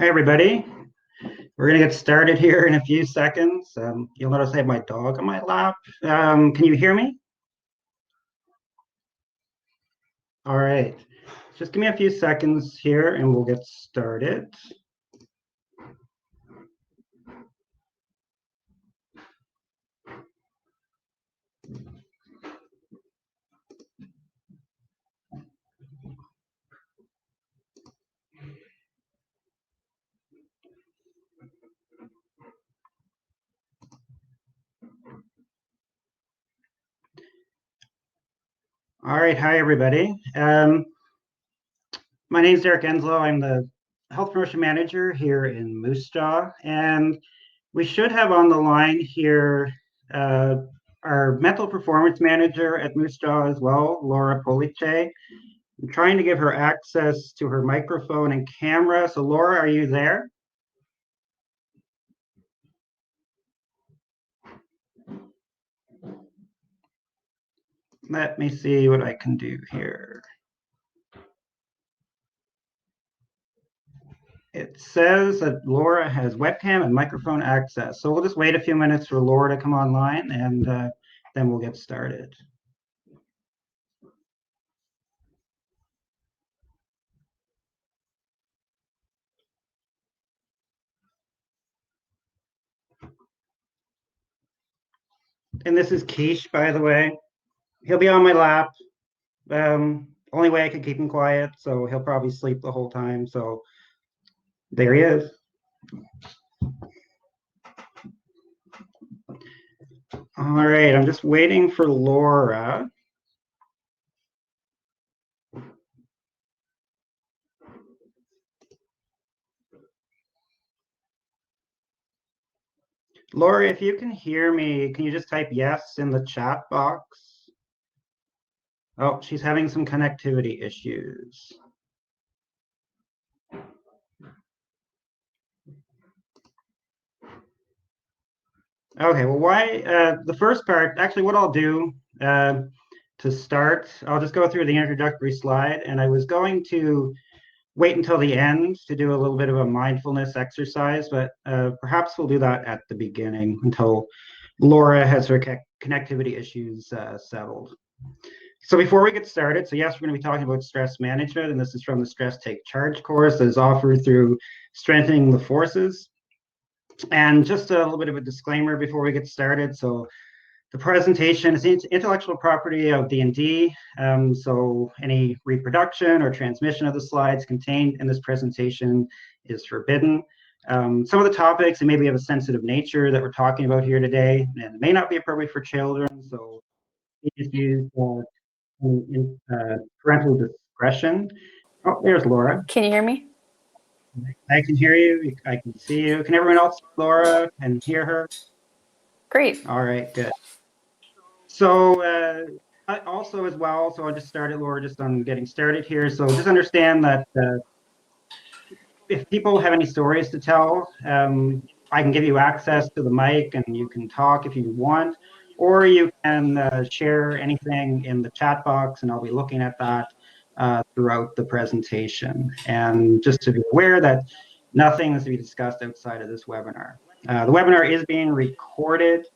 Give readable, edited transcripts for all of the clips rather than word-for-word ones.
Hi, everybody. We're going to get started here in a few seconds. You'll notice I have my dog on my lap. Can you hear me? All right. Just give me a few seconds here and we'll get started. All right. Hi, everybody. My name is Derrick. I'm the Health Promotion Manager here in Moose Jaw, and we should have on the line here our Mental Performance Manager at Moose Jaw as well, Laura Police. I'm trying to give her access to her microphone and camera. So Laura, are you there? Let me see what I can do here. It says that Laura has webcam and microphone access. So we'll just wait a few minutes for Laura to come online and then we'll get started. And this is Keish, by the way. He'll be on my lap. Only way I could keep him quiet, so he'll probably sleep the whole time. So there he is. All right, I'm just waiting for Laura. Laura, if you can hear me, can you just type yes in the chat box? Oh, she's having some connectivity issues. Okay, well, the first part, actually what I'll do to start, I'll just go through the introductory slide, and I was going to wait until the end to do a little bit of a mindfulness exercise, but perhaps we'll do that at the beginning until Laura has her connectivity issues settled. So before we get started, so yes, we're going to be talking about stress management, and this is from the Stress Take Charge course that is offered through Strengthening the Forces. And just a little bit of a disclaimer before we get started. So the presentation is intellectual property of D&D. So any reproduction or transmission of the slides contained in this presentation is forbidden. Some of the topics, they may be of a sensitive nature that we're talking about here today, and may not be appropriate for children. So please use parental discretion. Oh, there's Laura. Can you hear me? I can hear you. I can see you. Can everyone else, Laura, and hear her? Great. All right, good. So I also as well, so I just started, Laura, just on getting started here. So just understand that if people have any stories to tell, I can give you access to the mic and you can talk if you want, or you can share anything in the chat box and I'll be looking at that throughout the presentation. And just to be aware that nothing is to be discussed outside of this webinar. The webinar is being recorded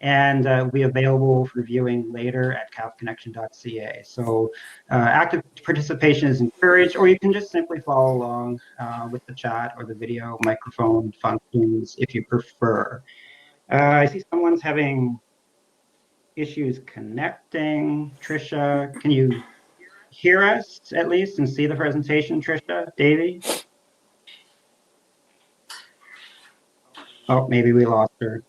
and will be available for viewing later at calfconnection.ca. So active participation is encouraged, or you can just simply follow along with the chat or the video microphone functions if you prefer. I see someone's having issues connecting. Trisha, can you hear us at least and see the presentation, Trisha? Davey? Oh, maybe we lost her.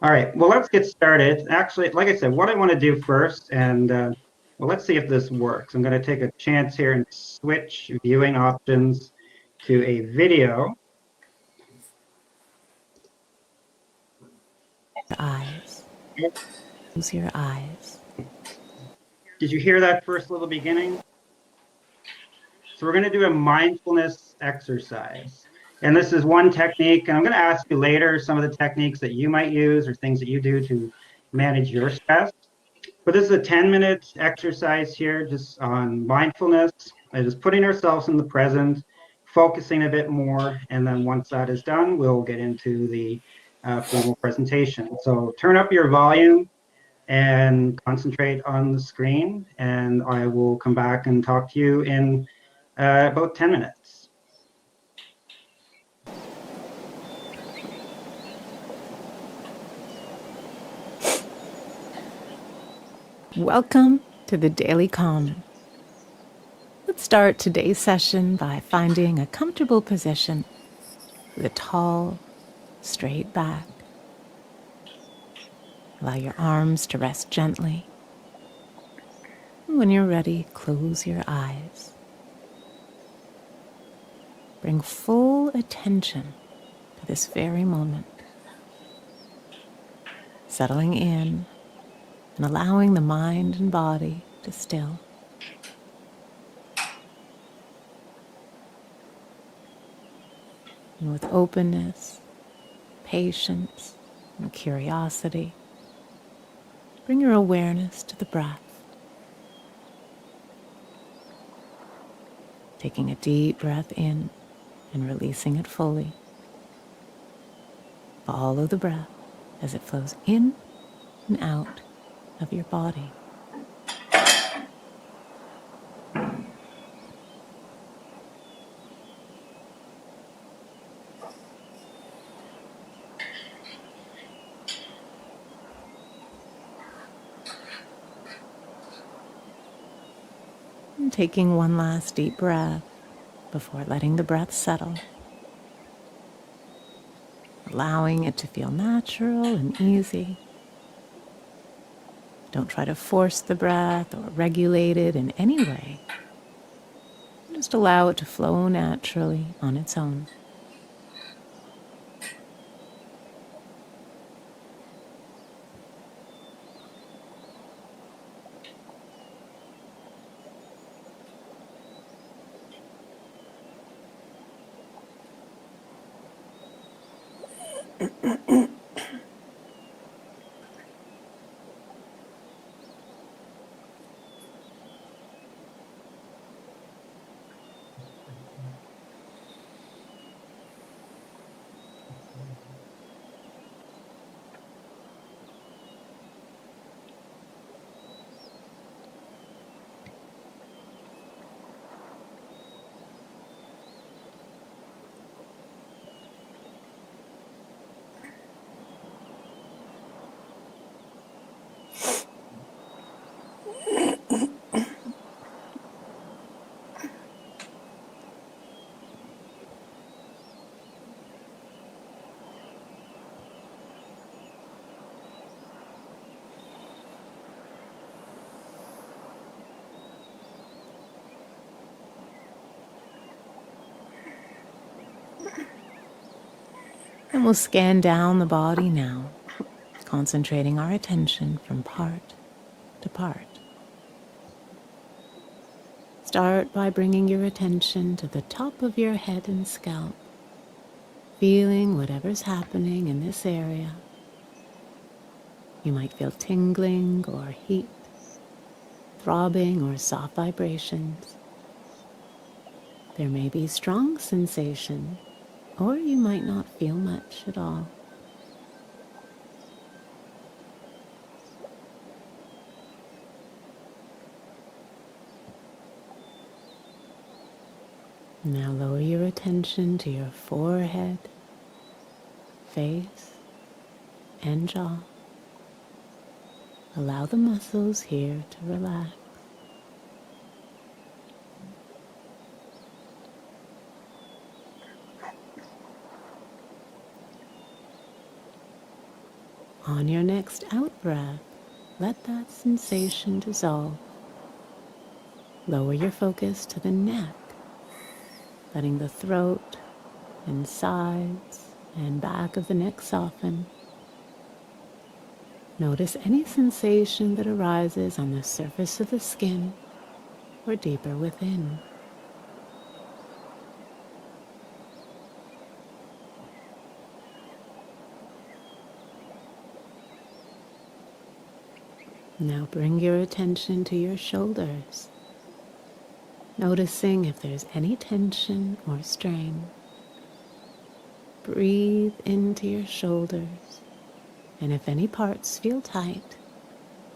All right, well, let's get started. Actually, like I said, what I want to do first, and well, let's see if this works. I'm going to take a chance here and switch viewing options to a video. Eyes. Close your eyes. Did you hear that first little beginning? So we're going to do a mindfulness exercise. And this is one technique, and I'm going to ask you later some of the techniques that you might use or things that you do to manage your stress. But this is a 10-minute exercise here just on mindfulness and just putting ourselves in the present focusing a bit more. And then once that is done, we'll get into the formal presentation. So turn up your volume and concentrate on the screen, and I will come back and talk to you in about 10 minutes. Welcome to the Daily Calm. Let's start today's session by finding a comfortable position with a tall, straight back. Allow your arms to rest gently. And when you're ready, close your eyes. Bring full attention to this very moment, settling in and allowing the mind and body to still. And with openness, patience, and curiosity, bring your awareness to the breath. Taking a deep breath in and releasing it fully. Follow the breath as it flows in and out of your body. And taking one last deep breath before letting the breath settle. Allowing it to feel natural and easy. Don't try to force the breath or regulate it in any way. Just allow it to flow naturally on its own. And we'll scan down the body now, concentrating our attention from part to part. Start by bringing your attention to the top of your head and scalp, feeling whatever's happening in this area. You might feel tingling or heat, throbbing or soft vibrations. There may be strong sensation, or you might not feel much at all. Now lower your attention to your forehead, face, and jaw. Allow the muscles here to relax. On your next out-breath, let that sensation dissolve. Lower your focus to the neck, letting the throat and sides and back of the neck soften. Notice any sensation that arises on the surface of the skin or deeper within. Now bring your attention to your shoulders. noticing if there's any tension or strain. Breathe into your shoulders, and if any parts feel tight,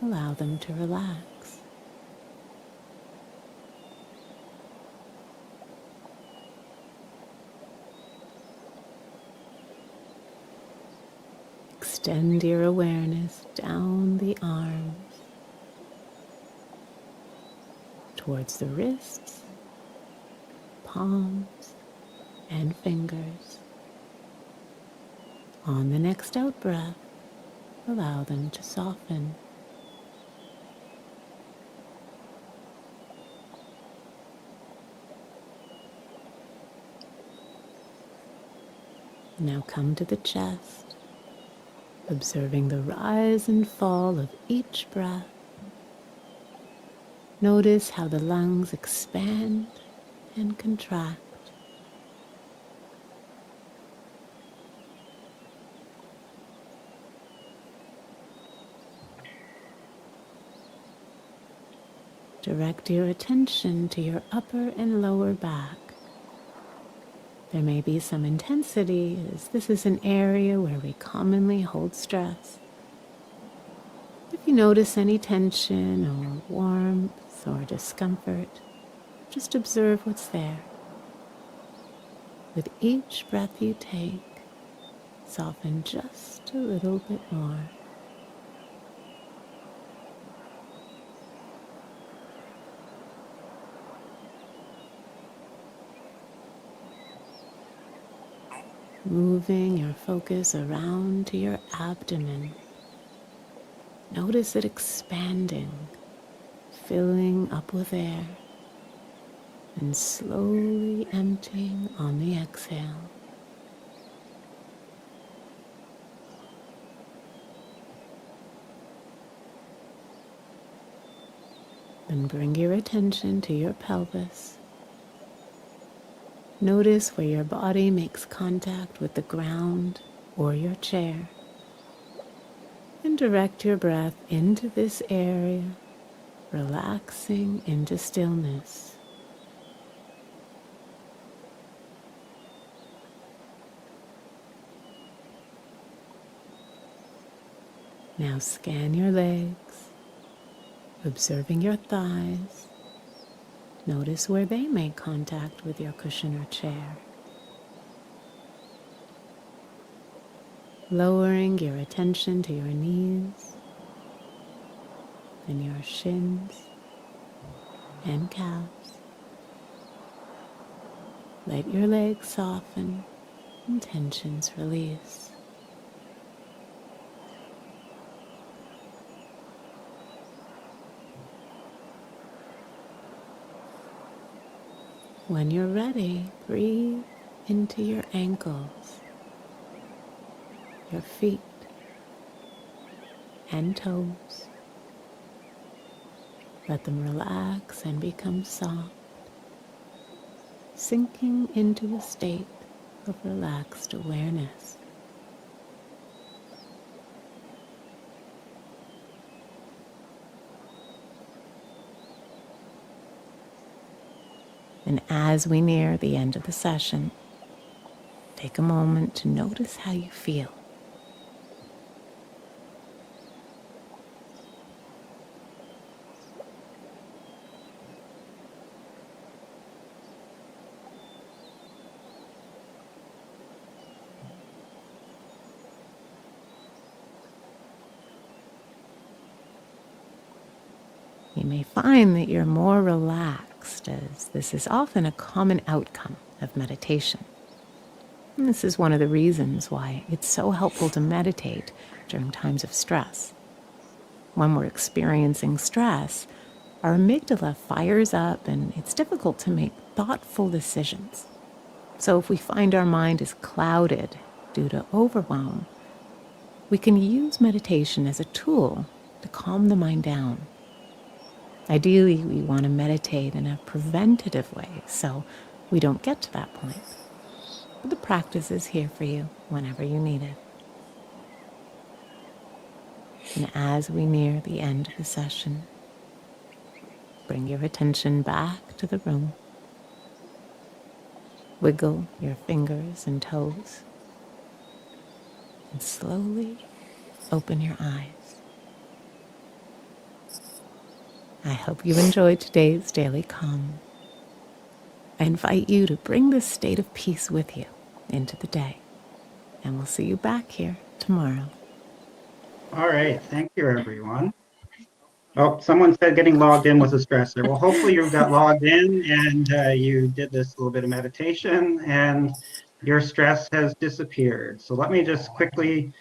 allow them to relax. Extend your awareness down the arms, towards the wrists, palms, and fingers. On the next out breath, allow them to soften. Now come to the chest, observing the rise and fall of each breath. Notice how the lungs expand and contract. Direct your attention to your upper and lower back. There may be some intensity, as this is an area where we commonly hold stress. If you notice any tension or warmth or discomfort, just observe what's there. With each breath you take, soften just a little bit more. Moving your focus around to your abdomen. Notice it expanding, filling up with air, and slowly emptying on the exhale. Then bring your attention to your pelvis. Notice where your body makes contact with the ground or your chair. And direct your breath into this area, relaxing into stillness. Now scan your legs, observing your thighs. Notice where they make contact with your cushion or chair. Lowering your attention to your knees and your shins and calves. Let your legs soften and tensions release. When you're ready, breathe into your ankles, your feet and toes. Let them relax and become soft, sinking into a state of relaxed awareness. And as we near the end of the session, take a moment to notice how you feel. You may find that you're more relaxed, as this is often a common outcome of meditation. And this is one of the reasons why it's so helpful to meditate during times of stress. When we're experiencing stress, our amygdala fires up and it's difficult to make thoughtful decisions. So if we find our mind is clouded due to overwhelm, we can use meditation as a tool to calm the mind down. Ideally, we want to meditate in a preventative way so we don't get to that point. But the practice is here for you whenever you need it. And as we near the end of the session, Bring your attention back to the room. Wiggle your fingers and toes. And slowly open your eyes. I hope you enjoyed today's Daily Calm. I invite you to bring this state of peace with you into the day. And we'll see you back here tomorrow. All right. Thank you, everyone. Oh, someone said getting logged in was a stressor. Well, hopefully you got logged in and you did this little bit of meditation and your stress has disappeared. So let me just quickly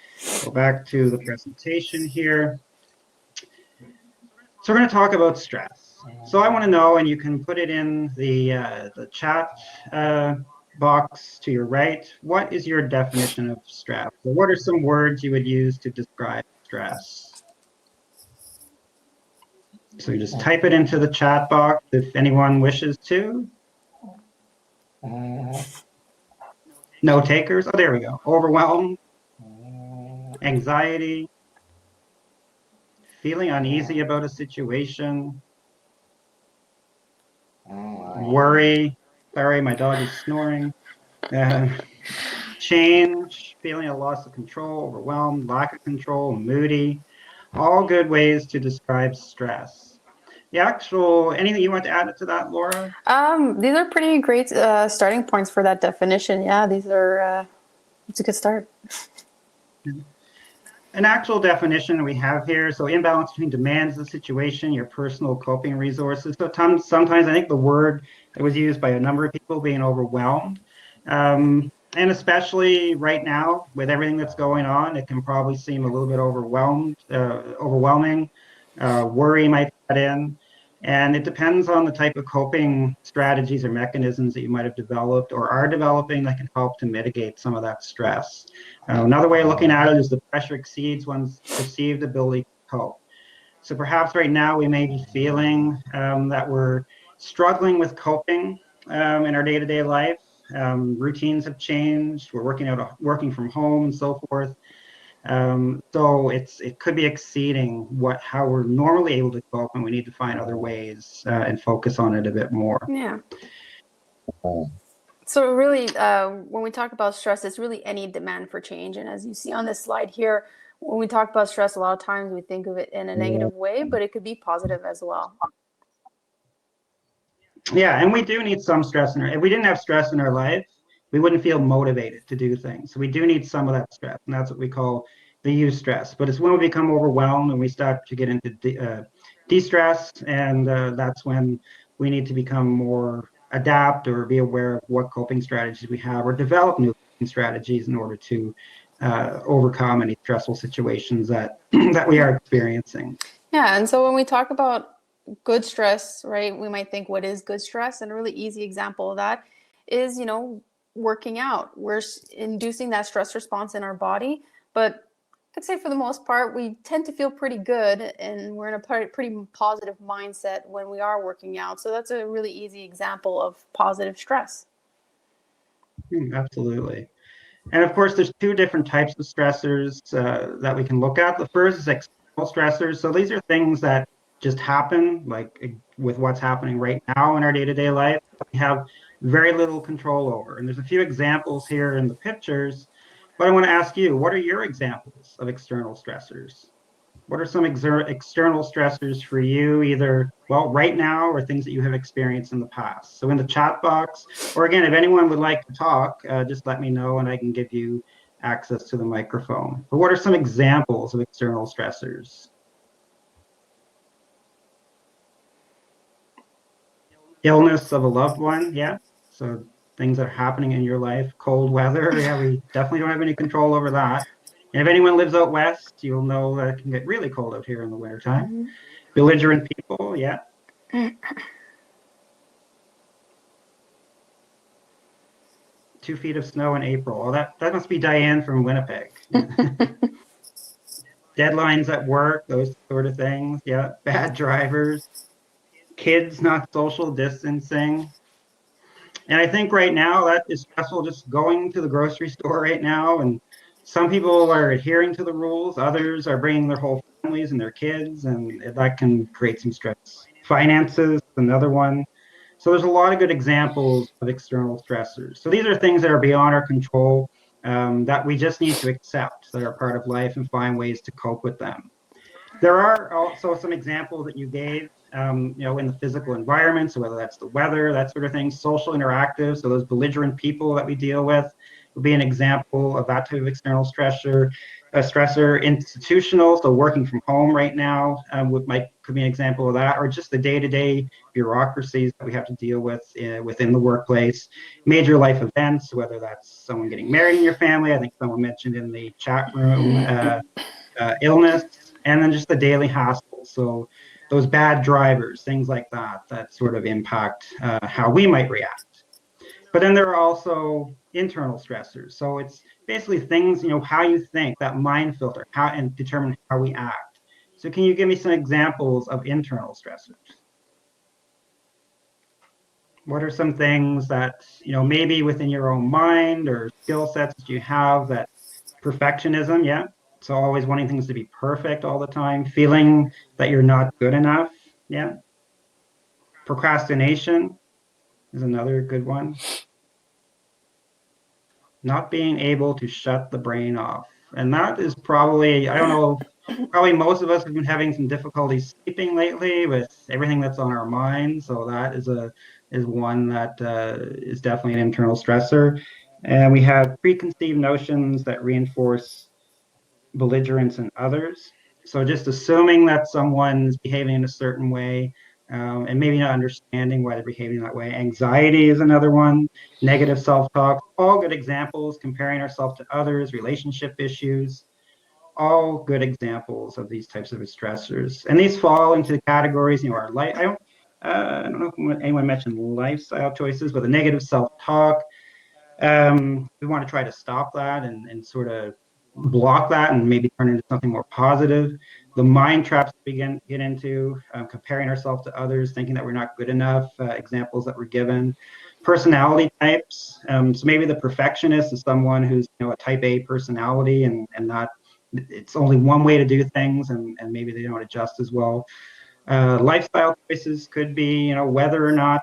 go back to the presentation here. So we're going to talk about stress. So I want to know, and you can put it in the chat box to your right. What is your definition of stress? So what are some words you would use to describe stress? So you just type it into the chat box if anyone wishes to. No takers. Oh, there we go. Overwhelmed, anxiety, feeling uneasy about a situation, worry. Sorry, my dog is snoring. Uh, change, feeling a loss of control, overwhelmed, lack of control, moody. All good ways to describe stress. The actual, anything you want to add to that, Laura? These are pretty great starting points for that definition. Yeah, these are, it's a good start. An actual definition we have here. So imbalance between demands of the situation, your personal coping resources. So sometimes I think the word that was used by a number of people being overwhelmed. And especially right now with everything that's going on, it can probably seem a little bit overwhelming. Worry might set in. And it depends on the type of coping strategies or mechanisms that you might have developed or are developing that can help to mitigate some of that stress. Another way of looking at it is the pressure exceeds one's perceived ability to cope. So perhaps right now we may be feeling that we're struggling with coping in our day-to-day life. Routines have changed. We're working from home and so forth. So it could be exceeding how we're normally able to cope, and we need to find other ways and focus on it a bit more. Yeah. So really, when we talk about stress, it's really any demand for change. And as you see on this slide here, when we talk about stress, a lot of times we think of it in a negative way, but it could be positive as well. Yeah, and we do need some stress if we didn't have stress in our life, we wouldn't feel motivated to do things. So we do need some of that stress, and that's what we call the eustress. But it's when we become overwhelmed and we start to get into de-stress, and that's when we need to become more adapt or be aware of what coping strategies we have or develop new coping strategies in order to overcome any stressful situations that that we are experiencing. Yeah, and so when we talk about good stress, right, we might think, what is good stress? And a really easy example of that is, working out. We're inducing that stress response in our body, but I'd say for the most part, we tend to feel pretty good and we're in a pretty positive mindset when we are working out. So that's a really easy example of positive stress. Absolutely. And of course, there's two different types of stressors that we can look at. The first is external stressors. So these are things that just happen, like with what's happening right now in our day-to-day life, we have very little control over. And there's a few examples here in the pictures, but I want to ask you, what are your examples of external stressors? What are some external stressors for you, either, well, right now or things that you have experienced in the past? So in the chat box, or again, if anyone would like to talk, just let me know and I can give you access to the microphone. But what are some examples of external stressors? Illness of a loved one, yeah. So things that are happening in your life, cold weather, yeah, we definitely don't have any control over that. And if anyone lives out west, you'll know that it can get really cold out here in the wintertime. Mm-hmm. Belligerent people, yeah. 2 feet of snow in April. Well, that must be Diane from Winnipeg. Deadlines at work, those sort of things. Yeah, bad drivers, kids not social distancing. And I think right now that is stressful just going to the grocery store right now. And some people are adhering to the rules, others are bringing their whole families and their kids, and that can create some stress. Finances, another one. So there's a lot of good examples of external stressors. So these are things that are beyond our control, that we just need to accept that are part of life and find ways to cope with them. There are also some examples that you gave, in the physical environment. So whether that's the weather, that sort of thing, social interactive. So those belligerent people that we deal with would be an example of that type of external stressor. Stressor, institutional. So working from home right now could be an example of that, or just the day-to-day bureaucracies that we have to deal with within the workplace. Major life events, whether that's someone getting married in your family. I think someone mentioned in the chat room. Illness, and then just the daily hassle. So those bad drivers, things like that, that sort of impact how we might react. But then there are also internal stressors. So it's basically things, how you think, that mind filter, how and determine how we act. So can you give me some examples of internal stressors? What are some things that, maybe within your own mind or skill sets that you have that perfectionism, yeah. So always wanting things to be perfect all the time, feeling that you're not good enough, yeah. Procrastination is another good one. Not being able to shut the brain off. And that is probably, I don't know, probably most of us have been having some difficulty sleeping lately with everything that's on our mind. So that is one that is definitely an internal stressor. And we have preconceived notions that reinforce belligerence in others. So just assuming that someone's behaving in a certain way, and maybe not understanding why they're behaving that way. Anxiety is another one. Negative self-talk, all good examples. Comparing ourselves to others, relationship issues, all good examples of these types of stressors. And these fall into the categories, our life. I don't know if anyone mentioned lifestyle choices, but the negative self-talk, we want to try to stop that and sort of block that and maybe turn into something more positive. The mind traps we get into, comparing ourselves to others, thinking that we're not good enough, examples that were given. Personality types. So maybe the perfectionist is someone who's a type A personality and not, it's only one way to do things and maybe they don't adjust as well. Lifestyle choices could be, whether or not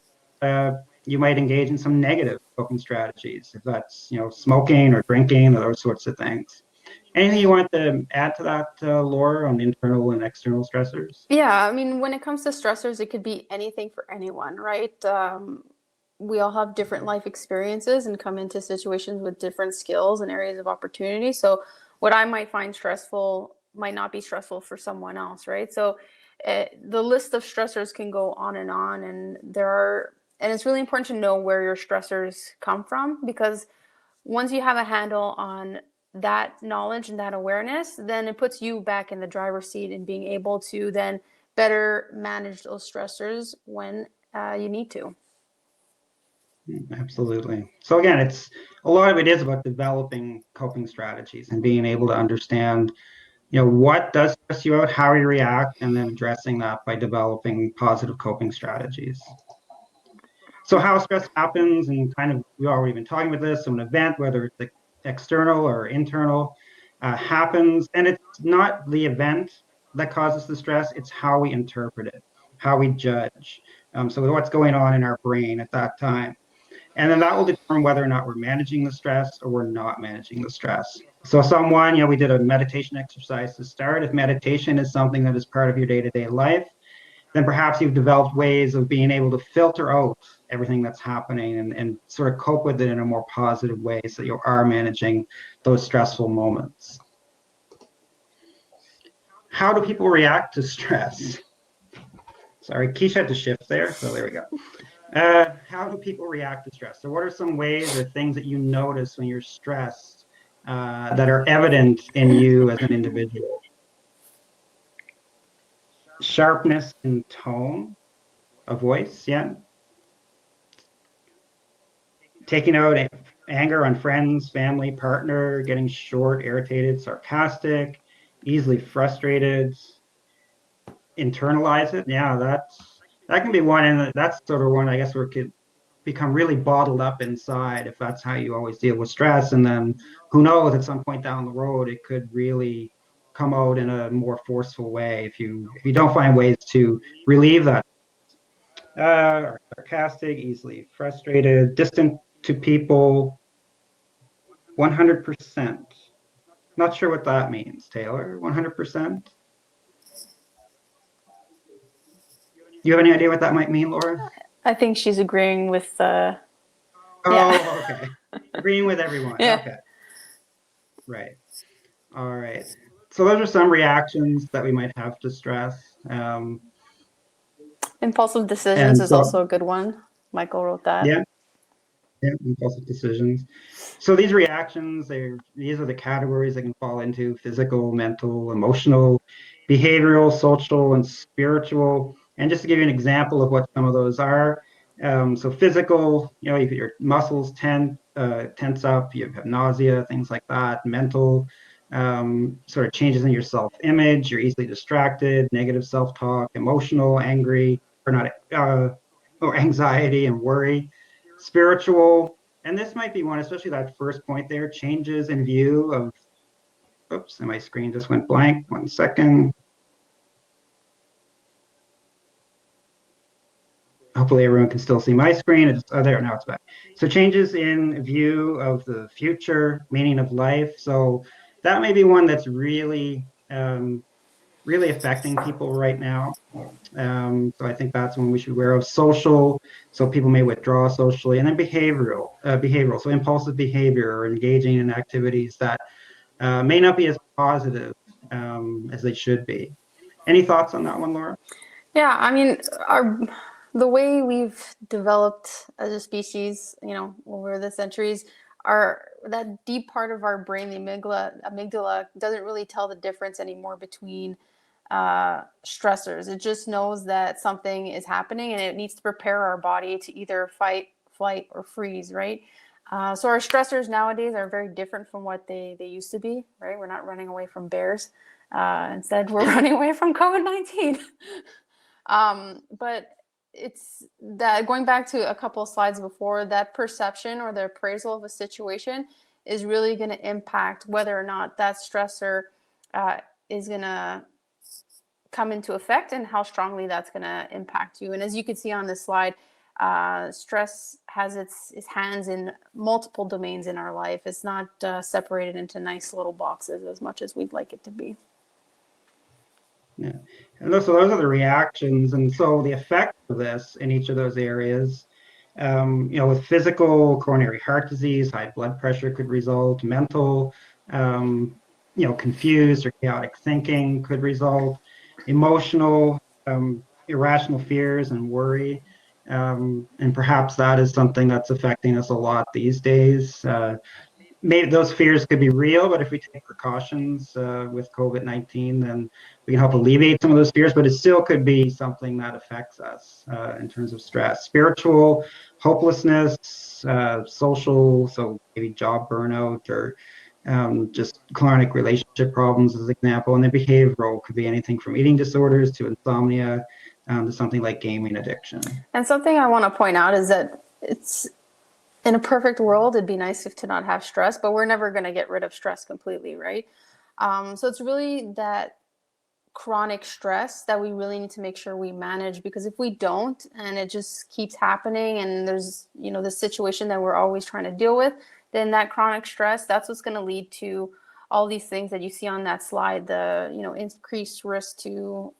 you might engage in some negative coping strategies, if that's, smoking or drinking or those sorts of things. Anything you want to add to that, Laura, on internal and external stressors? Yeah, I mean, when it comes to stressors, it could be anything for anyone, right? We all have different life experiences and come into situations with different skills and areas of opportunity. So, what I might find stressful might not be stressful for someone else, right? So, the list of stressors can go on, and and it's really important to know where your stressors come from, because once you have a handle on that knowledge and that awareness, then it puts you back in the driver's seat and being able to then better manage those stressors when you need to. Absolutely. So again, it's a lot of it is about developing coping strategies and being able to understand, what does stress you out, how you react, and then addressing that by developing positive coping strategies. So how stress happens, and kind of we've already been talking about this. So an event, whether it's external or internal, happens, and it's not the event that causes the stress; it's how we interpret it, how we judge. So what's going on in our brain at that time, and then that will determine whether or not we're managing the stress or we're not managing the stress. So someone, we did a meditation exercise to start. If meditation is something that is part of your day-to-day life, then perhaps you've developed ways of being able to filter out everything that's happening and sort of cope with it in a more positive way so you are managing those stressful moments. How do people react to stress? Sorry, Keisha had to shift there, so there we go. How do people react to stress? So what are some ways or things that you notice when you're stressed that are evident in you as an individual? Sharpness in tone of voice, yeah. Taking out anger on friends, family, partner, getting short, irritated, sarcastic, easily frustrated, internalize it. Yeah, that can be one, and that's sort of one I guess where it could become really bottled up inside if that's how you always deal with stress. And then who knows, at some point down the road, it could really come out in a more forceful way if you don't find ways to relieve that. Sarcastic, easily frustrated, distant to people, 100%. Not sure what that means, Taylor. 100%? Do you have any idea what that might mean, Laura? I think she's agreeing with yeah. Oh, okay. Agreeing with everyone. Yeah. Okay. Right. All right. So those are some reactions that we might have to stress. Impulsive decisions And is so, also a good one. Michael wrote that. yeah, yeah, impulsive decisions. So these reactions, these are the categories that can fall into physical, mental, emotional, behavioral, social, and spiritual. And just to give you an example of what some of those are, so physical, your muscles tense up, you have nausea, things like that. Mental, sort of changes in your self-image, you're easily distracted, negative self-talk. Emotional, angry, or not, or anxiety and worry. Spiritual, and this might be one, especially that first point there, changes in view of, oops, and my screen just went blank. 1 second. Hopefully everyone can still see my screen. There, now it's back. So changes in view of the future, meaning of life. So that may be one that's really affecting people right now. So I think that's one we should be aware of. Social, so people may withdraw socially, and then behavioral, so impulsive behavior or engaging in activities that may not be as positive as they should be. Any thoughts on that one, Laura? Yeah, I mean, the way we've developed as a species, over the centuries, that deep part of our brain, the amygdala doesn't really tell the difference anymore between stressors. It just knows that something is happening and it needs to prepare our body to either fight, flight, or freeze, right? So our stressors nowadays are very different from what they used to be, right? We're not running away from bears. Instead, we're running away from COVID-19. But it's that, going back to a couple of slides before, that perception or the appraisal of a situation is really going to impact whether or not that stressor is going to come into effect and how strongly that's going to impact you. And as you can see on this slide, stress has its hands in multiple domains in our life. It's not separated into nice little boxes as much as we'd like it to be. Yeah. And so those are the reactions. And so the effect of this in each of those areas, with physical, coronary heart disease, high blood pressure could result. Mental, confused or chaotic thinking could result. Emotional, irrational fears and worry. And perhaps that is something that's affecting us a lot these days. Maybe those fears could be real, but if we take precautions with COVID-19, then we can help alleviate some of those fears, but it still could be something that affects us in terms of stress. Spiritual, hopelessness, social, so maybe job burnout or just chronic relationship problems as an example. And then behavioral could be anything from eating disorders to insomnia to something like gaming addiction. And something I want to point out is that it's, in a perfect world, it'd be nice to not have stress, but we're never going to get rid of stress completely, right? So it's really that chronic stress that we really need to make sure we manage, because if we don't and it just keeps happening and there's the situation that we're always trying to deal with, then that chronic stress, that's what's going to lead to all these things that you see on that slide, the increased risk to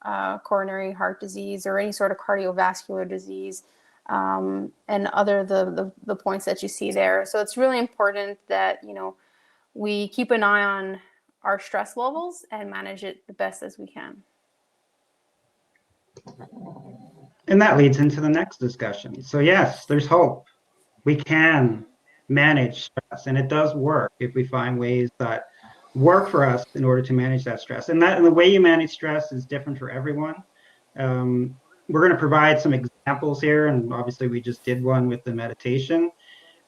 coronary heart disease or any sort of cardiovascular disease, and other the points that you see there. So it's really important that we keep an eye on our stress levels and manage it the best as we can. And that leads into the next discussion. So yes, there's hope. We can manage stress, and it does work if we find ways that work for us in order to manage that stress. And the way you manage stress is different for everyone. We're going to provide some examples here, and obviously we just did one with the meditation,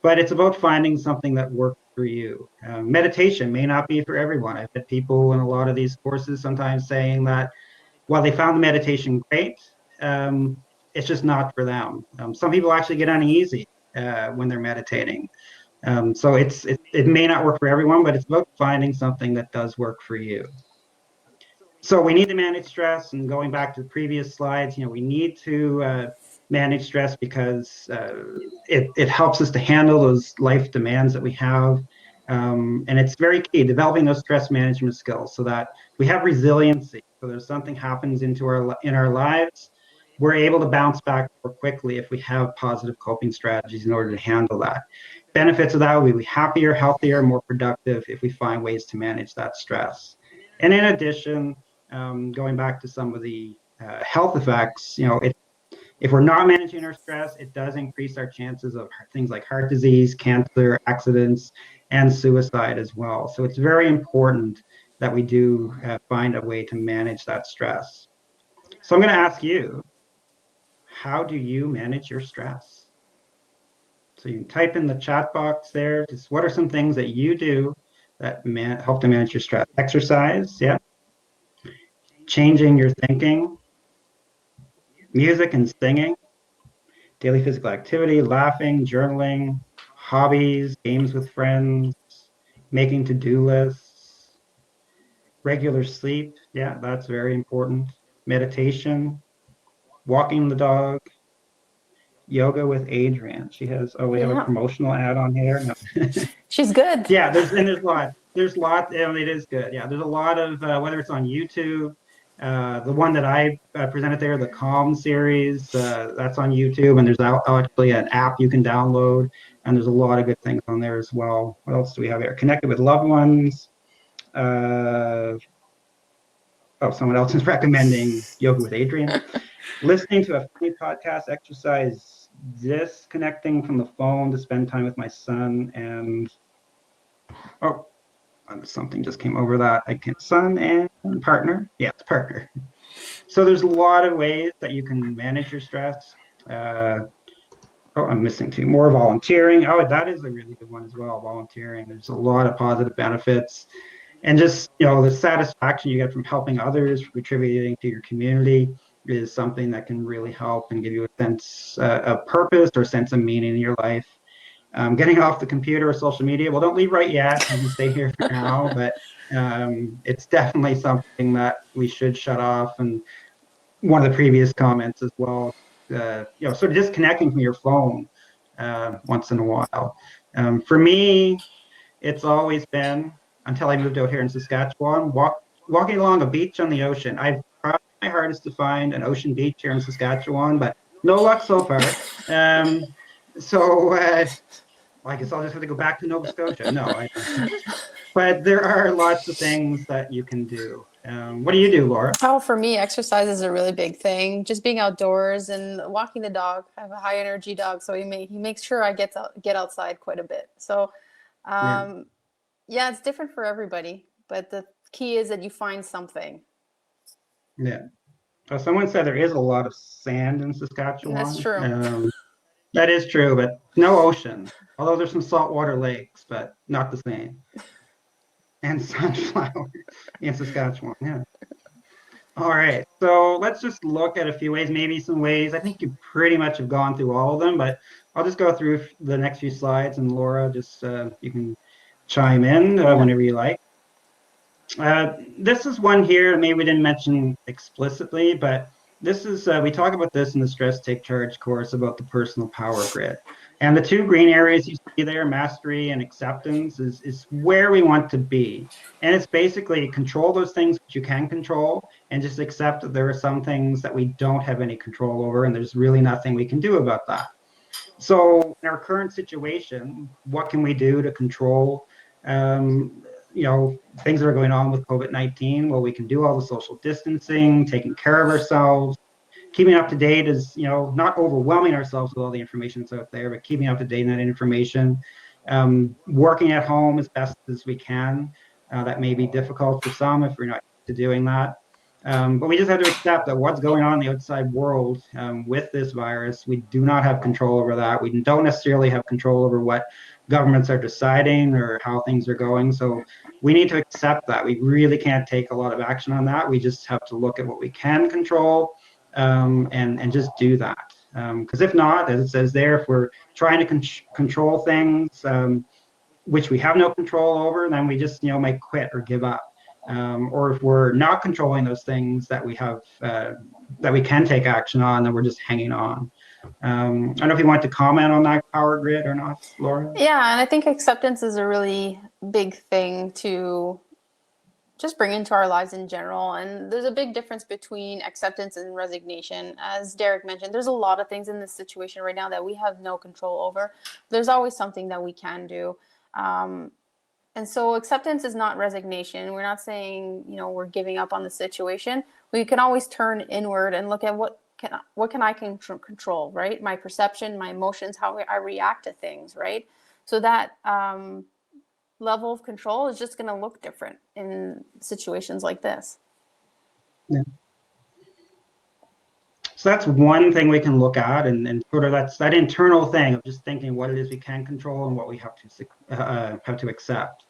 but it's about finding something that works for you. Meditation may not be for everyone. I've had people in a lot of these courses sometimes saying that while they found the meditation great, it's just not for them. Some people actually get uneasy when they're meditating. So it may not work for everyone, but it's about finding something that does work for you. So we need to manage stress, and going back to the previous slides, we need to manage stress because it helps us to handle those life demands that we have. And it's very key, developing those stress management skills so that we have resiliency. So there's something happens in our lives, we're able to bounce back more quickly if we have positive coping strategies in order to handle that. Benefits of that will be happier, healthier, more productive if we find ways to manage that stress. And in addition, going back to some of the health effects, if we're not managing our stress, it does increase our chances of things like heart disease, cancer, accidents, and suicide as well. So it's very important that we do find a way to manage that stress. So I'm going to ask you, how do you manage your stress? So you can type in the chat box there, just what are some things that you do that help to manage your stress? Exercise, yeah. Changing your thinking, music and singing, daily physical activity, laughing, journaling, hobbies, games with friends, making to-do lists, regular sleep. Yeah, that's very important. Meditation, walking the dog, yoga with Adrienne. We have a Yeah, promotional ad on here. No. she's good. Yeah, there's a lot, and it is good. Yeah, there's a lot of whether it's on YouTube, the one that I presented there, the Calm series, that's on YouTube, and there's actually an app you can download, and there's a lot of good things on there as well. What else do we have here? Connected with loved ones. Uh, Someone else is recommending yoga with Adrienne. Listening to a funny podcast, exercise, disconnecting from the phone to spend time with my son, and oh, something just came over that. I can son and partner. Yeah, it's partner. So there's a lot of ways that you can manage your stress. Uh, I'm missing two more. Volunteering. Oh, that is a really good one as well. Volunteering. There's a lot of positive benefits, and just the satisfaction you get from helping others, contributing to your community, is something that can really help and give you a sense of purpose or sense of meaning in your life. Getting off the computer or social media. Well, don't leave right yet. You can stay here for now, but it's definitely something that we should shut off. And one of the previous comments as well, sort of disconnecting from your phone once in a while. For me, it's always been until I moved out here in Saskatchewan, walking along a beach on the ocean. I've tried my hardest to find an ocean beach here in Saskatchewan, but no luck so far. So I guess I'll just have to go back to Nova Scotia. No, I don't. But there are lots of things that you can do. What do you do, Laura? Oh, for me, exercise is a really big thing. Just being outdoors and walking the dog. I have a high energy dog, so he makes sure I get outside quite a bit. So, Yeah, um, yeah, it's different for everybody, but the key is that you find something. yeah. Someone said there is a lot of sand in And that's Saskatchewan. true. That is true, but no ocean. Although there's some saltwater lakes, but not the same. And sunflower in Saskatchewan. Yeah. All right. So let's just look at a few ways, maybe some ways. I think you pretty much have gone through all of them, but I'll just go through the next few slides, and Laura, just you can chime in Yeah. whenever you like. This is one here, maybe we didn't mention explicitly, but this is, we talk about this in the Stress Take Charge course about the personal power grid. And the two green areas you see there, mastery and acceptance, is where we want to be. And it's basically control those things that you can control and just accept that there are some things that we don't have any control over, and there's really nothing we can do about that. So in our current situation, what can we do to control um, things that are going on with COVID-19? Well, we can do all the social distancing, taking care of ourselves, keeping up to date is, not overwhelming ourselves with all the information that's out there, but keeping up to date on that information, working at home as best as we can. That may be difficult for some if we're not used to doing that. But we just have to accept that what's going on in the outside world with this virus, we do not have control over that. We don't necessarily have control over what governments are deciding or how things are going. So we need to accept that. We really can't take a lot of action on that. We just have to look at what we can control and just do that. Because if not, as it says there, if we're trying to control things which we have no control over, then we just might quit or give up. Or if we're not controlling those things that we have that we can take action on, then we're just hanging on. I don't know if you want to comment on that power grid or not, Laura. Yeah, and I think acceptance is a really big thing to just bring into our lives in general. And there's a big difference between acceptance and resignation. As Derrick mentioned, there's a lot of things in this situation right now that we have no control over. There's always something that we can do. And so acceptance is not resignation. We're not saying, we're giving up on the situation. We can always turn inward and look at what can I control, right? My perception, my emotions, how I react to things, right? So that level of control is just going to look different in situations like this. Yeah. So that's one thing we can look at, and sort of that's that internal thing of just thinking what it is we can control and what we have to accept.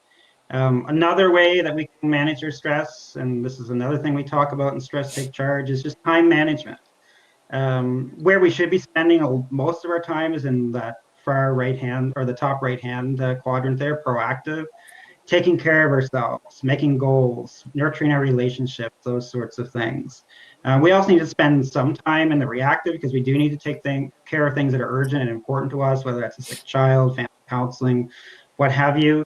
Another way that we can manage your stress, and this is another thing we talk about in Stress Take Charge, is just time management. Where we should be spending most of our time is in that far right hand or the top right hand quadrant there, proactive, taking care of ourselves, making goals, nurturing our relationships, those sorts of things. We also need to spend some time in the reactive because we do need to take care of things that are urgent and important to us, whether that's a sick child, family counseling, what have you.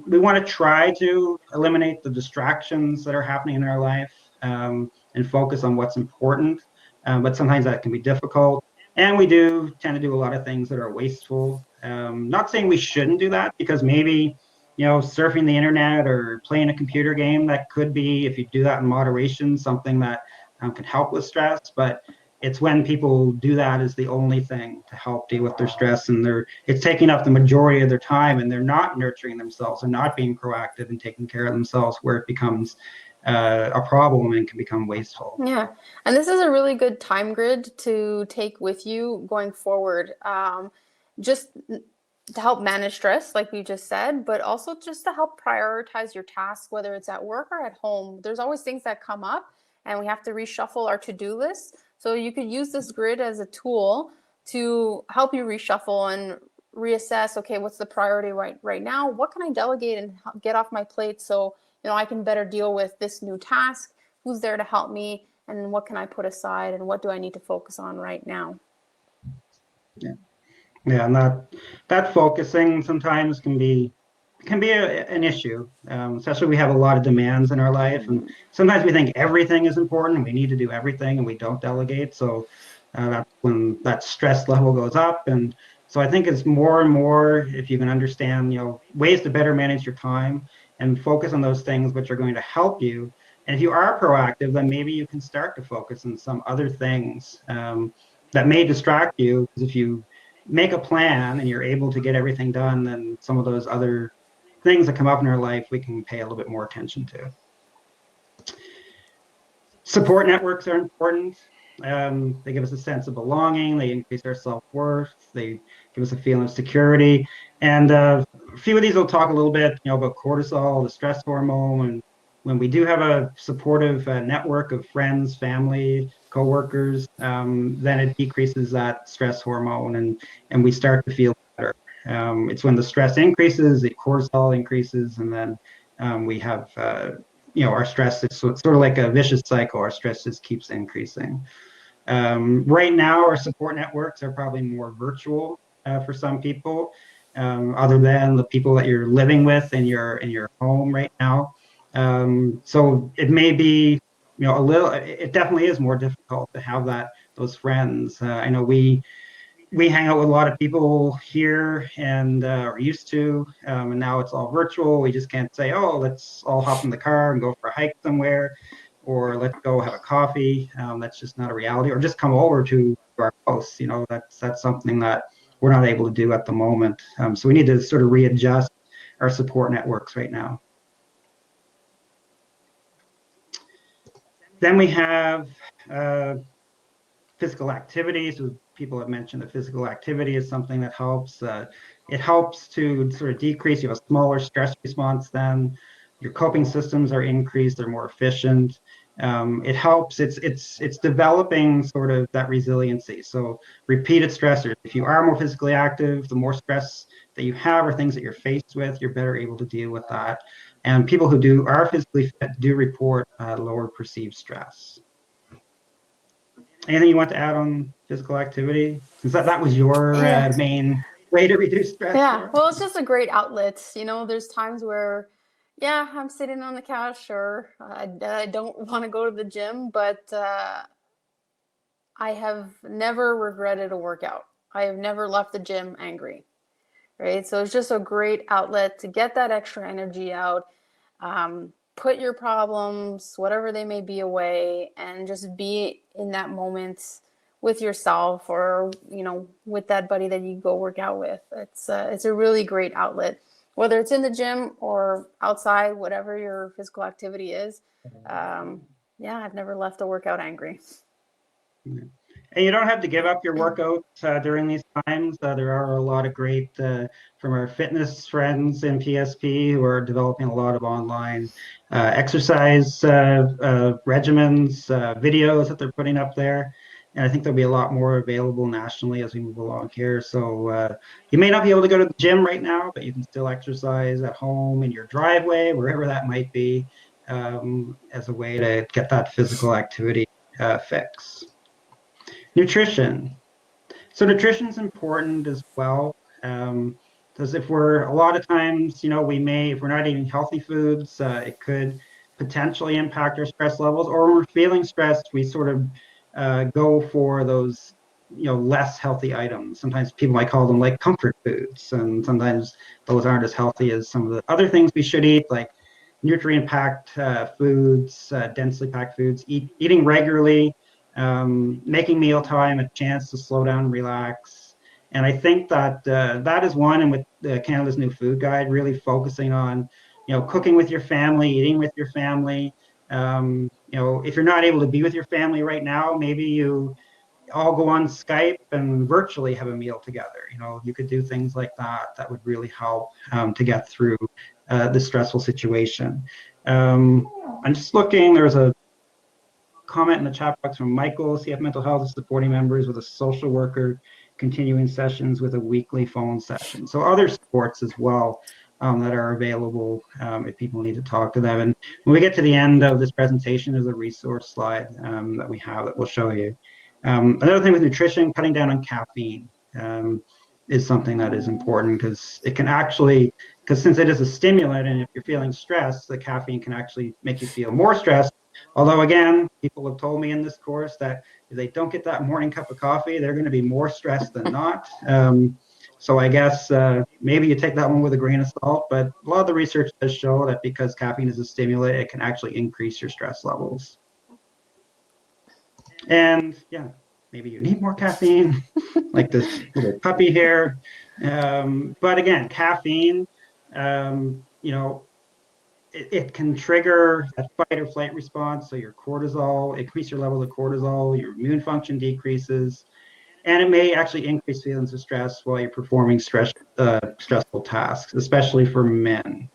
We want to try to eliminate the distractions that are happening in our life and focus on what's important, but sometimes that can be difficult. And we do tend to do a lot of things that are wasteful. Not saying we shouldn't do that because maybe surfing the internet or playing a computer game, that could be, if you do that in moderation, something that can help with stress. But it's when people do that as the only thing to help deal with their stress, and it's taking up the majority of their time, and they're not nurturing themselves, or not being proactive and taking care of themselves, where it becomes a problem and can become wasteful. Yeah, and this is a really good time grid to take with you going forward. Just to help manage stress, like we just said, but also just to help prioritize your tasks, whether it's at work or at home. There's always things that come up, and we have to reshuffle our to-do list. So you could use this grid as a tool to help you reshuffle and reassess, okay, what's the priority right now? What can I delegate and get off my plate so I can better deal with this new task? Who's there to help me, and what can I put aside, and what do I need to focus on right now? Yeah. Yeah, and that focusing sometimes can be an issue, especially we have a lot of demands in our life, and sometimes we think everything is important and we need to do everything, and we don't delegate. So that's when that stress level goes up. And so I think it's more and more, if you can understand, ways to better manage your time and focus on those things which are going to help you. And if you are proactive, then maybe you can start to focus on some other things that may distract you. Because if you make a plan and you're able to get everything done, then some of those other things that come up in our life we can pay a little bit more attention to. Support networks are important. They give us a sense of belonging. They increase our self-worth. They give us a feeling of security. And a few of these will talk a little bit, about cortisol, the stress hormone. And when we do have a supportive network of friends, family, coworkers, then it decreases that stress hormone, and we start to feel better. It's when the stress increases, the cortisol increases, and then we have our stress is sort of like a vicious cycle. Our stress just keeps increasing. Right now, our support networks are probably more virtual for some people, other than the people that you're living with in your home right now. So it may be, a little. It definitely is more difficult to have those friends. I know we hang out with a lot of people here and are used to, and now it's all virtual. We just can't say, oh, let's all hop in the car and go for a hike somewhere, or let's go have a coffee. That's just not a reality. Or just come over to our house. That's something that we're not able to do at the moment. So we need to sort of readjust our support networks right now. Then we have physical activity. So people have mentioned that physical activity is something that helps. It helps to sort of decrease. You have a smaller stress response then. Your coping systems are increased. They're more efficient. It helps. It's developing sort of that resiliency. So repeated stressors. If you are more physically active, the more stress that you have or things that you're faced with, you're better able to deal with that. And people who are physically fit do report lower perceived stress. Anything you want to add on physical activity? Since that was your Yeah. main way to reduce stress, Yeah. Laura? Well, it's just a great outlet. There's times where, yeah, I'm sitting on the couch or I don't want to go to the gym, but I have never regretted a workout. I have never left the gym angry, right? So it's just a great outlet to get that extra energy out, put your problems, whatever they may be, away, and just be in that moment with yourself or with that buddy that you go work out with. It's a really great outlet, whether it's in the gym or outside, whatever your physical activity is. Um, yeah, I've never left a workout angry. And you don't have to give up your workouts during these times. There are a lot of great from our fitness friends in PSP who are developing a lot of online exercise regimens, videos that they're putting up there. And I think there'll be a lot more available nationally as we move along here. So you may not be able to go to the gym right now, but you can still exercise at home, in your driveway, wherever that might be, as a way to get that physical activity fix. Nutrition. So nutrition is important as well. Because if we're a lot of times, if we're not eating healthy foods, it could potentially impact our stress levels. Or when we're feeling stressed, we sort of go for those, less healthy items. Sometimes people might call them like comfort foods, and sometimes those aren't as healthy as some of the other things we should eat, like nutrient-packed foods, densely packed foods. Eating regularly, making mealtime a chance to slow down and relax. And I think that that is one, and with Canada's new food guide, really focusing on, cooking with your family, eating with your family. If you're not able to be with your family right now, maybe you all go on Skype and virtually have a meal together. You could do things like that. That would really help to get through the stressful situation. I'm just looking. There's a comment in the chat box from Michael. CF Mental Health is supporting members with a social worker, continuing sessions with a weekly phone session. So other supports as well that are available if people need to talk to them. And when we get to the end of this presentation, there's a resource slide that we have that we'll show you. Another thing with nutrition, cutting down on caffeine is something that is important because it can actually, because since it is a stimulant and if you're feeling stressed, the caffeine can actually make you feel more stressed. Although, again, people have told me in this course that if they don't get that morning cup of coffee, they're going to be more stressed than not. So I guess maybe you take that one with a grain of salt, but a lot of the research does show that because caffeine is a stimulant, it can actually increase your stress levels. And yeah, maybe you need more caffeine, like this little puppy here. But again, caffeine, it can trigger that fight or flight response. So your cortisol, increase your level of cortisol, your immune function decreases, and it may actually increase feelings of stress while you're performing stressful tasks, especially for men.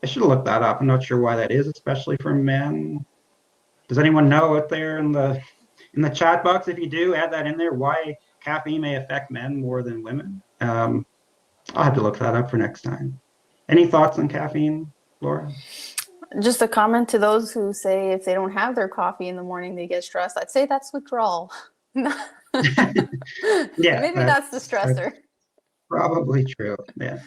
I should have looked that up. I'm not sure why that is, especially for men. Does anyone know out there in the chat box? If you do, add that in there. Why caffeine may affect men more than women? I'll have to look that up for next time. Any thoughts on caffeine, Laura? Just a comment to those who say if they don't have their coffee in the morning, they get stressed. I'd say that's withdrawal. Maybe Yeah, that's the stressor. probably true. Yeah.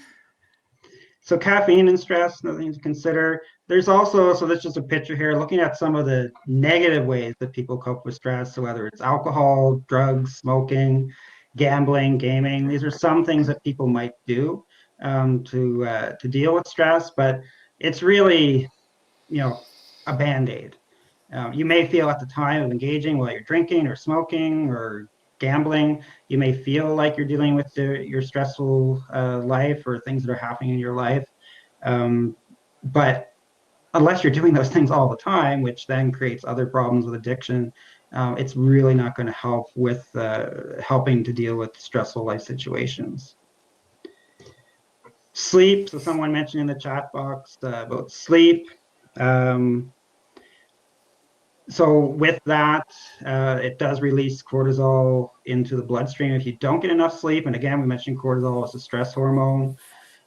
So caffeine and stress, another thing to consider. There's also, so that's just a picture here, looking at some of the negative ways that people cope with stress. So whether it's alcohol, drugs, smoking, gambling, gaming, these are some things that people might do to deal with stress, but it's really, a Band-Aid. You may feel at the time of engaging while you're drinking or smoking or gambling, you may feel like you're dealing with your stressful life or things that are happening in your life. Um, but unless you're doing those things all the time, which then creates other problems with addiction, it's really not going to help with helping to deal with stressful life situations. Sleep. So someone mentioned in the chat box about sleep. So with that, it does release cortisol into the bloodstream if you don't get enough sleep. And again, we mentioned cortisol as a stress hormone.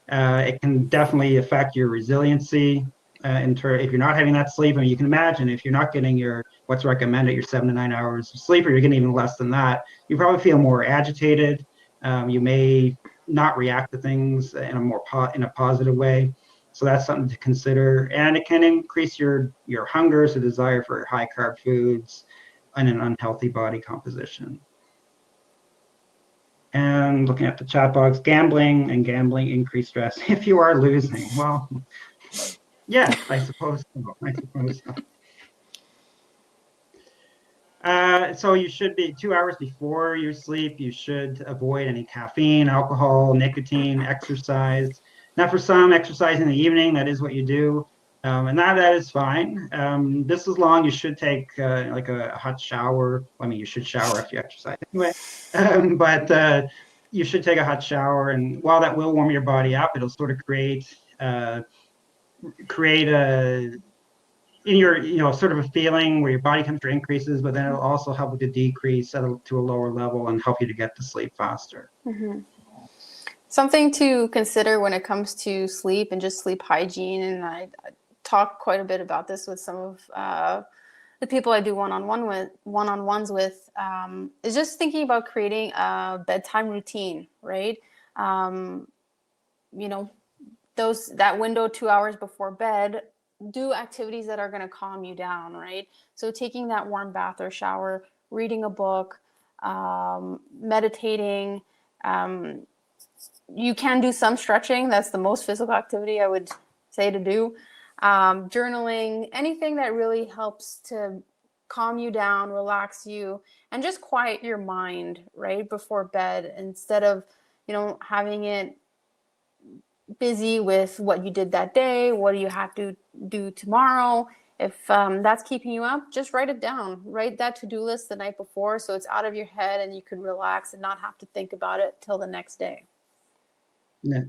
It can definitely affect your resiliency. if you're not having that sleep. I mean, you can imagine if you're not getting your what's recommended, your 7 to 9 hours of sleep, or you're getting even less than that, you probably feel more agitated. You may not react to things in in a positive way. So that's something to consider, and it can increase your hunger, so desire for high carb foods, and an unhealthy body composition. And looking at the chat box, gambling increase stress if you are losing. Well, yes, I suppose so. I suppose so. So you should be 2 hours before you sleep. You should avoid any caffeine, alcohol, nicotine, exercise. Now, for some, exercise in the evening, that is what you do. And that is fine. Just as long you should take like a hot shower. I mean, you should shower if you exercise anyway. But you should take a hot shower, and while that will warm your body up, it'll sort of create a in your sort of a feeling where your body temperature increases, but then it'll also help you to decrease to a lower level and help you to get to sleep faster. Mm-hmm. Something to consider when it comes to sleep and just sleep hygiene, and I talk quite a bit about this with some of the people I do one-on-ones with, is just thinking about creating a bedtime routine, right? Um, you know, that window 2 hours before bed, do activities that are going to calm you down, right? So taking that warm bath or shower, reading a book, meditating. You can do some stretching. That's the most physical activity I would say to do. Journaling, anything that really helps to calm you down, relax you, and just quiet your mind right before bed, instead of having it busy with what you did that day, what do you have to do tomorrow. If that's keeping you up, just write it down. Write that to-do list the night before, so it's out of your head and you can relax and not have to think about it till the next day. Yeah.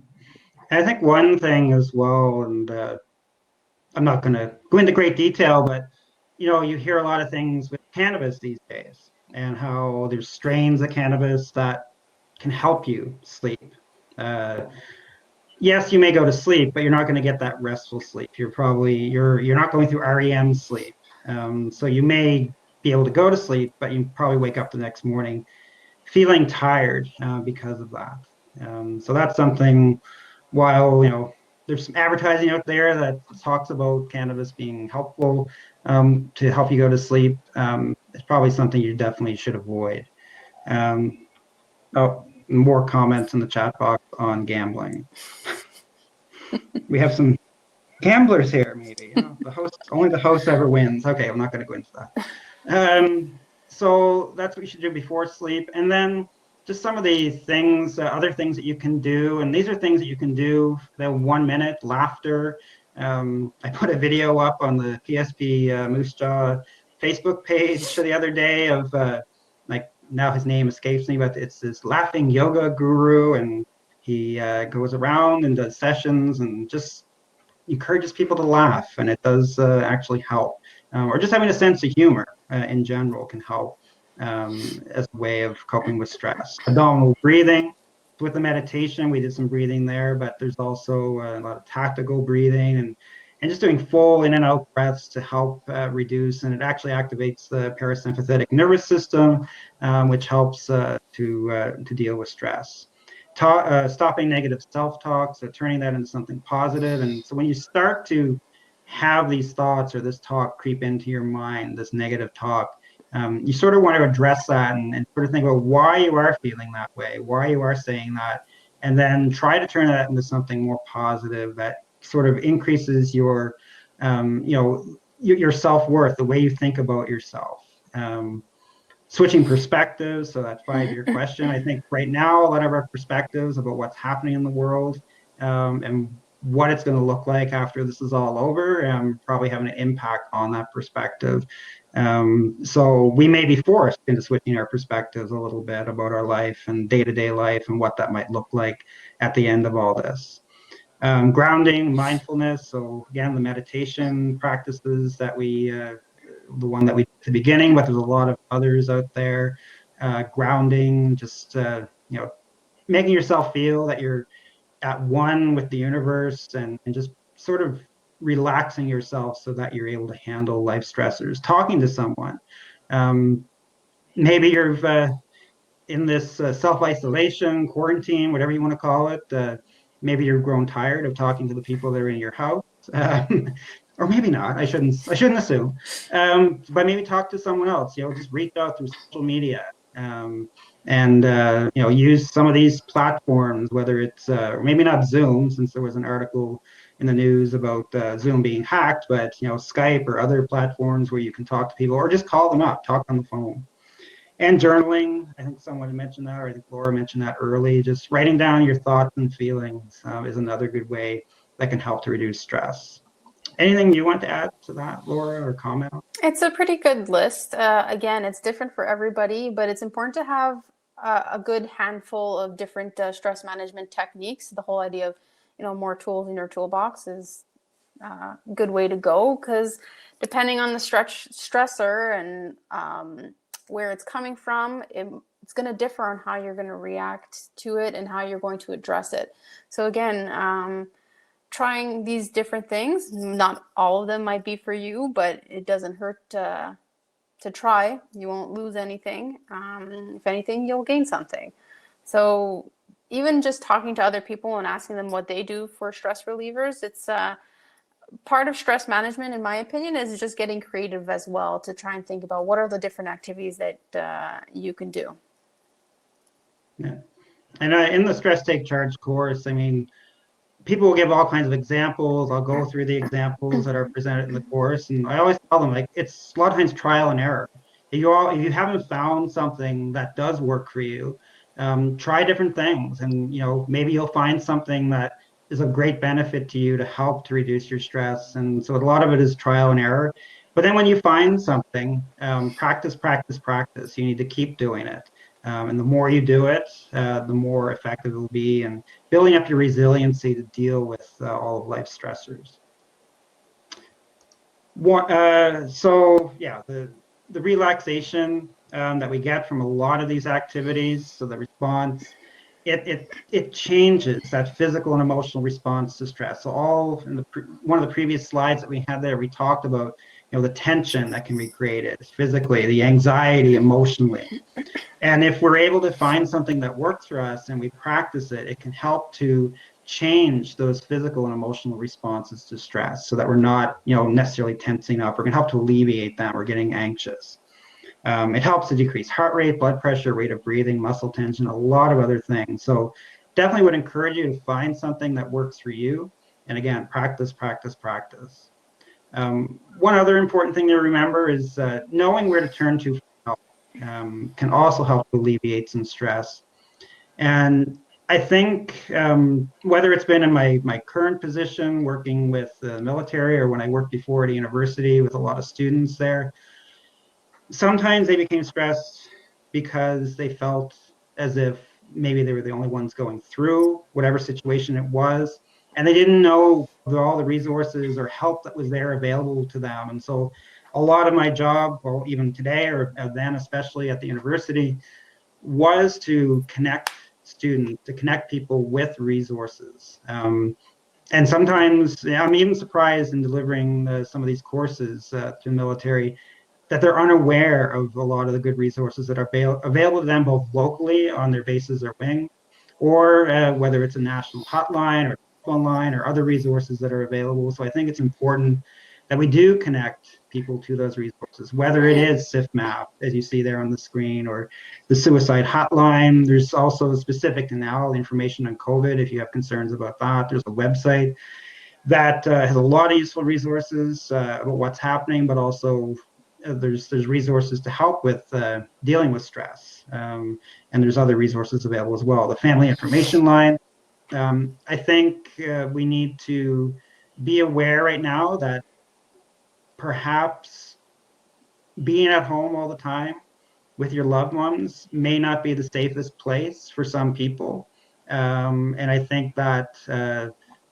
I think one thing as well, and I'm not going to go into great detail, but you hear a lot of things with cannabis these days, and how there's strains of cannabis that can help you sleep. Uh, yes, you may go to sleep, but you're not going to get that restful sleep. You're not going through REM sleep. So you may be able to go to sleep, but you probably wake up the next morning feeling tired because of that. So that's something. While there's some advertising out there that talks about cannabis being helpful to help you go to sleep, it's probably something you definitely should avoid. Um, oh, more comments in the chat box on gambling. We have some gamblers here, maybe. The host, only the host ever wins. Okay, I'm not going to go into that. So that's what you should do before sleep. And then just some of the things, other things that you can do. And these are things that you can do. The 1 minute laughter. I put a video up on the PSP Moose Jaw Facebook page the other day of like, now his name escapes me, but it's this laughing yoga guru. And he goes around and does sessions and just encourages people to laugh, and it does actually help. Or just having a sense of humor in general can help as a way of coping with stress. Abdominal breathing. With the meditation, we did some breathing there, but there's also a lot of tactical breathing and just doing full in and out breaths to help reduce, and it actually activates the parasympathetic nervous system, which helps to deal with stress. Stopping negative self-talk, so turning that into something positive. And so when you start to have these thoughts or this talk creep into your mind, this negative talk, you sort of want to address that and sort of think about why you are feeling that way, why you are saying that, and then try to turn that into something more positive that sort of increases your self-worth, the way you think about yourself. Switching perspectives. So that 5-year question, I think right now, a lot of our perspectives about what's happening in the world and what it's going to look like after this is all over, probably having an impact on that perspective. So we may be forced into switching our perspectives a little bit about our life and day-to-day life and what that might look like at the end of all this. Grounding, mindfulness. So again, the meditation practices that the one that we did at the beginning, but there's a lot of others out there. Grounding, just making yourself feel that you're at one with the universe, and just sort of relaxing yourself so that you're able to handle life stressors, talking to someone. Um, Maybe you're in this self-isolation, quarantine, whatever you want to call it. Maybe you've grown tired of talking to the people that are in your house, um, or maybe not. I shouldn't assume. But maybe talk to someone else. Just reach out through social media, um, and use some of these platforms. Whether it's maybe not Zoom, since there was an article in the news about Zoom being hacked, but Skype or other platforms where you can talk to people, or just call them up, talk on the phone. And journaling, I think someone mentioned that, or I think Laura mentioned that early. Just writing down your thoughts and feelings is another good way that can help to reduce stress. Anything you want to add to that, Laura, or comment? It's a pretty good list. Again, it's different for everybody, but it's important to have a good handful of different stress management techniques. The whole idea of, more tools in your toolbox is a good way to go, because depending on the stressor and where it's coming from, it's going to differ on how you're going to react to it and how you're going to address it. So again, trying these different things, not all of them might be for you, but it doesn't hurt to try. You won't lose anything. If anything, you'll gain something. So even just talking to other people and asking them what they do for stress relievers, it's part of stress management, in my opinion, is just getting creative as well, to try and think about what are the different activities that you can do. Yeah. And in the Stress Take Charge course, I mean, people will give all kinds of examples. I'll go through the examples that are presented in the course, and I always tell them, like, it's a lot of times trial and error. If you haven't found something that does work for you, try different things, and maybe you'll find something that is of great benefit to you to help to reduce your stress. And so a lot of it is trial and error. But then when you find something, practice, practice, practice. You need to keep doing it. And the more you do it, the more effective it will be, and building up your resiliency to deal with all of life's stressors. So yeah, the relaxation that we get from a lot of these activities, so the response, it changes that physical and emotional response to stress. So all in one of the previous slides that we had there, we talked about the tension that can be created physically, the anxiety emotionally. And if we're able to find something that works for us and we practice it, it can help to change those physical and emotional responses to stress so that we're not, necessarily tensing up. Or can help to alleviate them or getting anxious. It helps to decrease heart rate, blood pressure, rate of breathing, muscle tension, a lot of other things. So definitely would encourage you to find something that works for you. And again, practice, practice, practice. One other important thing to remember is knowing where to turn to for help can also help to alleviate some stress. And I think whether it's been in my current position working with the military, or when I worked before at a university with a lot of students there, sometimes they became stressed because they felt as if maybe they were the only ones going through whatever situation it was, and they didn't know all the resources or help that was there available to them. And so a lot of my job, well, even today, or then especially at the university, was to connect students, to connect people with resources. And sometimes I'm even surprised in delivering some of these courses to the military, that they're unaware of a lot of the good resources that are available to them, both locally on their bases or wing, or whether it's a national hotline or phone line or other resources that are available. So I think it's important that we do connect people to those resources, whether it is SIFMAP, as you see there on the screen, or the suicide hotline. There's also specific to now information on COVID if you have concerns about that. There's a website that has a lot of useful resources about what's happening, but also there's resources to help with dealing with stress, and there's other resources available as well. The family information line. I think we need to be aware right now that perhaps being at home all the time with your loved ones may not be the safest place for some people. And I think that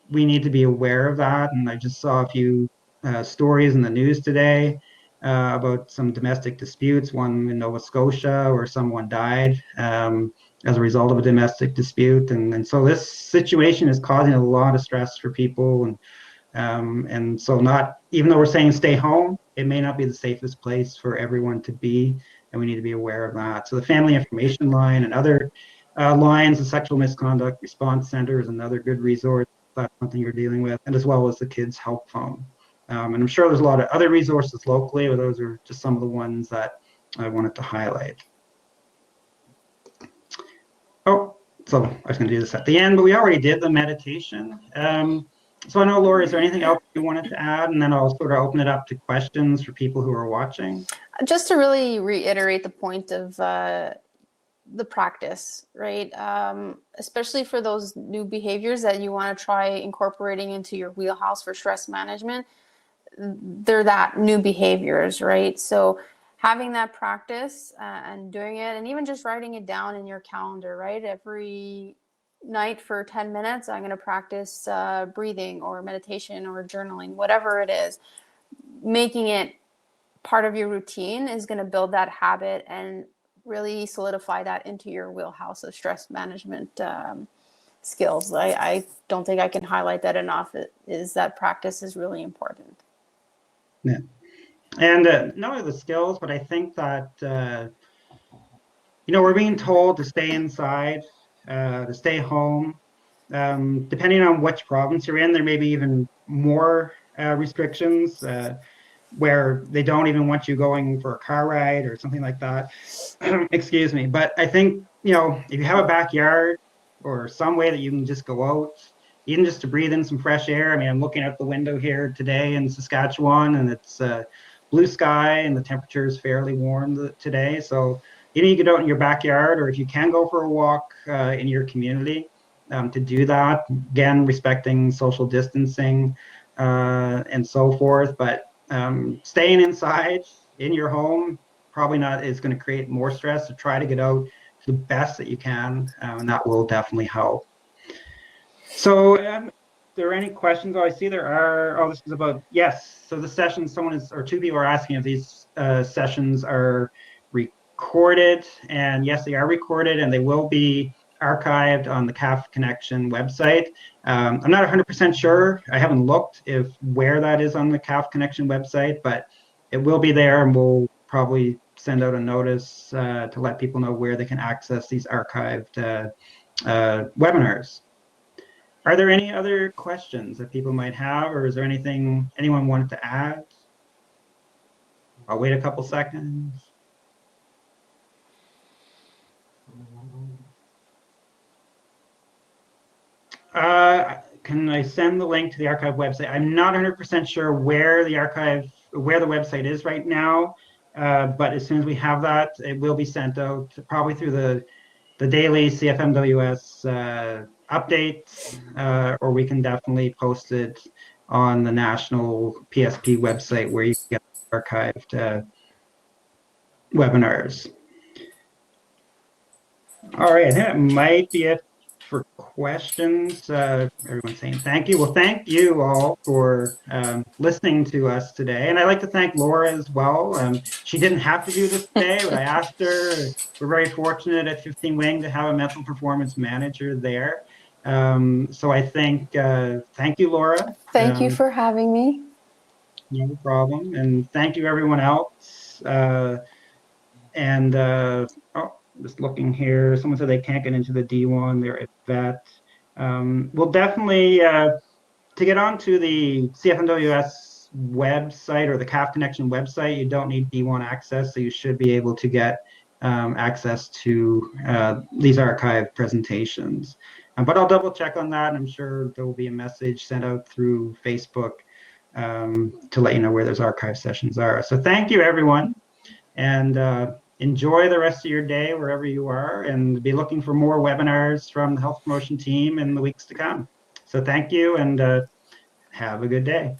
we need to be aware of that. And I just saw a few stories in the news today about some domestic disputes, one in Nova Scotia where someone died as a result of a domestic dispute. And so this situation is causing a lot of stress for people. And And so even though we're saying stay home, it may not be the safest place for everyone to be, and we need to be aware of that. So the Family Information Line and other lines, the Sexual Misconduct Response Center is another good resource if that's something you're dealing with, and as well as the Kids Help Phone. And I'm sure there's a lot of other resources locally, but those are just some of the ones that I wanted to highlight. Oh, so I was going to do this at the end, but we already did the meditation. So I know, Laura, is there anything else you wanted to add? And then I'll sort of open it up to questions for people who are watching. Just to really reiterate the point of the practice, right? Especially for those new behaviors that you want to try incorporating into your wheelhouse for stress management. They're that new behaviors, right? So having that practice and doing it, and even just writing it down in your calendar, right? Every night for 10 minutes, I'm going to practice breathing or meditation or journaling, whatever it is. Making it part of your routine is going to build that habit and really solidify that into your wheelhouse of stress management skills. I don't think I can highlight that enough. Is that practice is really important. Yeah. And not only the skills, but I think that, we're being told to stay inside, to stay home. Depending on which province you're in, there may be even more restrictions where they don't even want you going for a car ride or something like that. Excuse me. But I think, if you have a backyard or some way that you can just go out, even just to breathe in some fresh air. I mean, I'm looking out the window here today in Saskatchewan, and it's blue sky and the temperature is fairly warm today. So you need to get out in your backyard, or if you can go for a walk in your community, to do that. Again, respecting social distancing and so forth. But staying inside in your home probably not is going to create more stress. So try to get out the best that you can, and that will definitely help. So, if there are any questions? Oh, I see there are. Oh, this is about, yes. So the session, or two people are asking if these sessions are recorded, and yes, they are recorded, and they will be archived on the CAF Connection website. I'm not 100% sure. I haven't looked where that is on the CAF Connection website, but it will be there, and we'll probably send out a notice to let people know where they can access these archived webinars. Are there any other questions that people might have, or is there anything anyone wanted to add? I'll wait a couple seconds. Can I send the link to the archive website? I'm not 100% sure where the website is right now, but as soon as we have that, it will be sent out probably through the daily CFMWS updates, or we can definitely post it on the national PSP website where you can get archived webinars. All right, I think that might be it for questions. Everyone's saying thank you. Well, thank you all for listening to us today. And I'd like to thank Laura as well. She didn't have to do this today, but I asked her. We're very fortunate at 15 Wing to have a mental performance manager there. So I think, thank you, Laura. Thank you for having me. No problem. And thank you, everyone else. Oh, just looking here, someone said they can't get into the D1. They're at vet. We'll definitely, to get onto the CFMWS website or the CAF Connection website, you don't need D1 access, so you should be able to get access to these archived presentations. But I'll double check on that, and I'm sure there will be a message sent out through Facebook to let you know where those archive sessions are. So thank you, everyone, and enjoy the rest of your day wherever you are, and be looking for more webinars from the health promotion team in the weeks to come. So thank you, and have a good day.